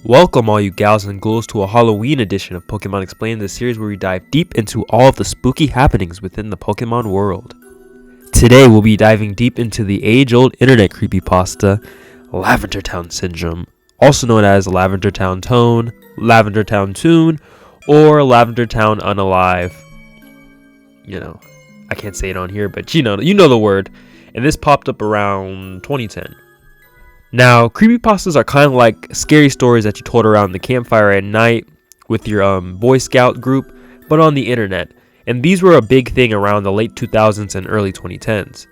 Welcome all you gals and ghouls to a Halloween edition of Pokemon Explained, the series where we dive deep into all of the spooky happenings within the Pokemon world. Today we'll be diving deep into the age-old internet creepypasta, Lavender Town Syndrome, also known as Lavender Town Tone, Lavender Town Tune, or Lavender Town Unalive. You know, I can't say it on here, but you know the word. And this popped up around 2010. Now, creepypastas are kind of like scary stories that you told around the campfire at night with your Boy Scout group, but on the internet. And these were a big thing around the late 2000s and early 2010s.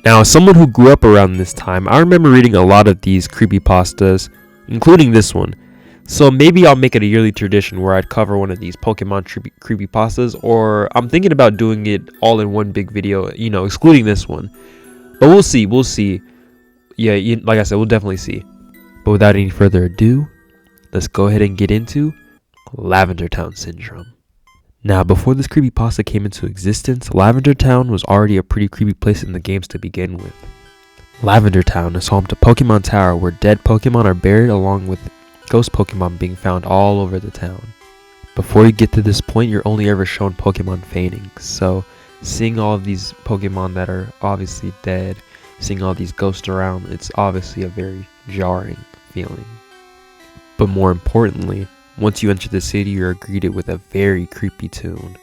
Now, as someone who grew up around this time, I remember reading a lot of these creepypastas, including this one. So maybe I'll make it a yearly tradition where I'd cover one of these Pokemon creepypastas, or I'm thinking about doing it all in one big video, excluding this one. But we'll see. Yeah, like I said, we'll definitely see. But without any further ado, let's go ahead and get into Lavender Town Syndrome. Now, before this creepypasta came into existence, Lavender Town was already a pretty creepy place in the games to begin with. Lavender Town is home to Pokemon Tower, where dead Pokemon are buried along with ghost Pokemon being found all over the town. Before you get to this point, you're only ever shown Pokemon fainting, so seeing all of these Pokemon that are obviously dead, seeing all these ghosts around, it's obviously a very jarring feeling. But more importantly, once you enter the city, you're greeted with a very creepy tune.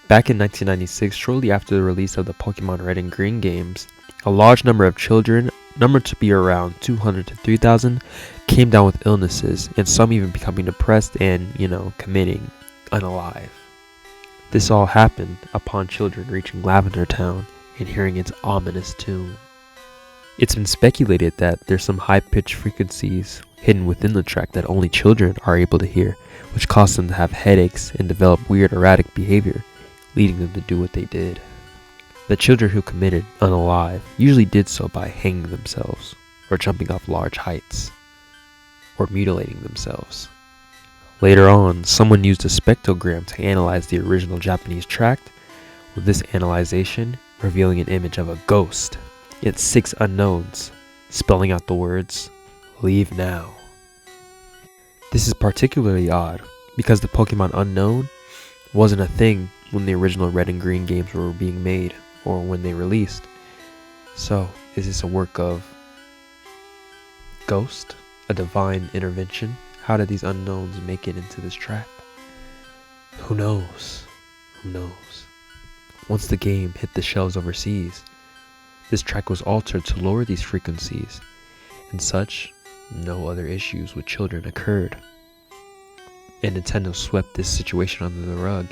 Back in 1996, shortly after the release of the Pokemon Red and Green games, a large number of children, numbered to be around 200 to 3,000, came down with illnesses, and some even becoming depressed and, committing unalive. This all happened upon children reaching Lavender Town and hearing its ominous tune. It's been speculated that there's some high-pitched frequencies hidden within the track that only children are able to hear, which caused them to have headaches and develop weird erratic behavior, leading them to do what they did. The children who committed unalive usually did so by hanging themselves, or jumping off large heights, or mutilating themselves. Later on, someone used a spectrogram to analyze the original Japanese tract, with this analyzation revealing an image of a ghost, yet 6 unknowns, spelling out the words, "Leave now." This is particularly odd, because the Pokemon Unknown wasn't a thing when the original Red and Green games were being made, or when they released. So, is this a work of ghost? A divine intervention? How did these unknowns make it into this trap? Who knows? Once the game hit the shelves overseas, this track was altered to lower these frequencies, and such, no other issues with children occurred. And Nintendo swept this situation under the rug,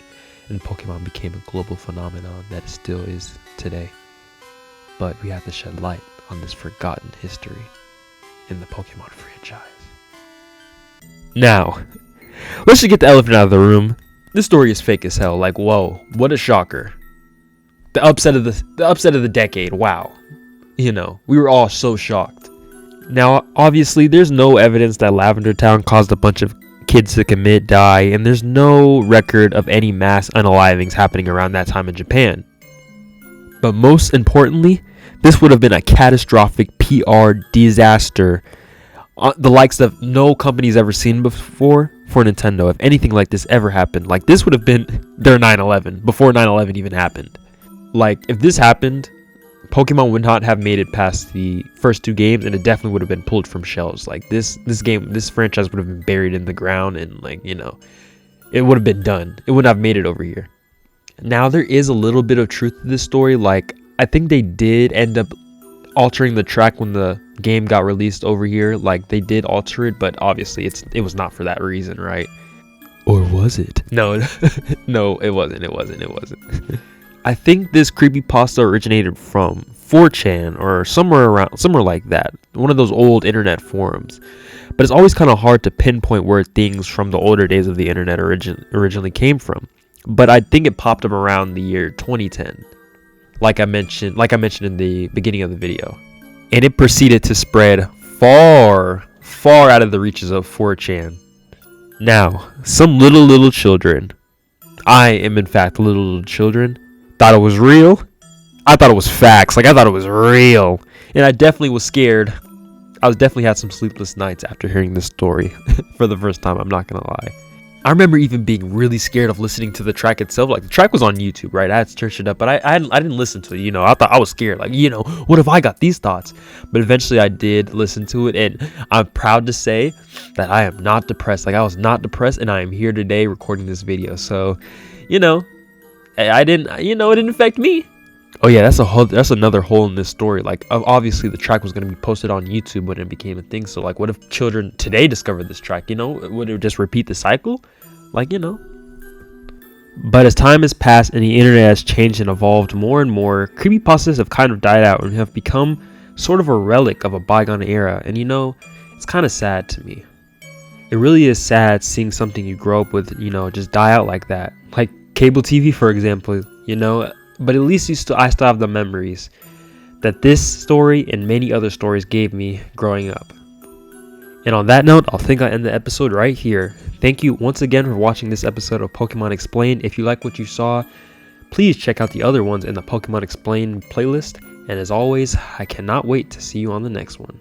and Pokemon became a global phenomenon that it still is today. But we have to shed light on this forgotten history in the Pokemon franchise. Now, let's just get the elephant out of the room. This story is fake as hell. Like, whoa, what a shocker. The upset of the decade. Wow. We were all so shocked. Now, obviously, there's no evidence that Lavender Town caused a bunch of kids to die, and there's no record of any mass unalivings happening around that time in Japan. But most importantly, this would have been a catastrophic PR disaster, the likes of no company's ever seen before for Nintendo. If anything like this ever happened, like this would have been their 9/11 before 9/11 even happened. Like, if this happened, Pokemon would not have made it past the first 2 games, and it definitely would have been pulled from shelves. Like, this franchise would have been buried in the ground, and it would have been done. It wouldn't have made it over here. Now, there is a little bit of truth to this story. Like, I think they did end up altering the track when the game got released over here. Like, they did alter it, but obviously it was not for that reason, right? Or was it? No, no, it wasn't. I think this creepypasta originated from 4chan or somewhere like that, one of those old internet forums. But it's always kind of hard to pinpoint where things from the older days of the internet originally came from. But I think it popped up around the year 2010, like I mentioned in the beginning of the video, and it proceeded to spread far out of the reaches of 4chan. Now, some little children, I am in fact little children, thought it was real. I thought it was facts. Like, I thought it was real. And I definitely was scared. I was definitely had some sleepless nights after hearing this story for the first time. I'm not gonna lie. I remember even being really scared of listening to the track itself. Like, the track was on YouTube, right? I had to search it up, but I didn't listen to it. You know, I thought I was scared. Like, you know, what if I got these thoughts? But eventually I did listen to it, and I'm proud to say that I am not depressed. Like, I was not depressed, and I am here today recording this video. So, you know, it didn't affect me. Oh yeah, that's another hole in this story. Like, obviously the track was going to be posted on YouTube when it became a thing. So like, what if children today discovered this track? You know, would it just repeat the cycle? Like, you know. But as time has passed and the internet has changed and evolved more and more, creepypastas have kind of died out and have become sort of a relic of a bygone era. And you know, it's kind of sad to me. It really is sad seeing something you grow up with, you know, just die out like that. Like cable TV, for example, you know. But at least I still have the memories that this story and many other stories gave me growing up. And on that note, I'll end the episode right here. Thank you once again for watching this episode of Pokemon Explained. If you like what you saw, please check out the other ones in the Pokemon Explained playlist. And as always, I cannot wait to see you on the next one.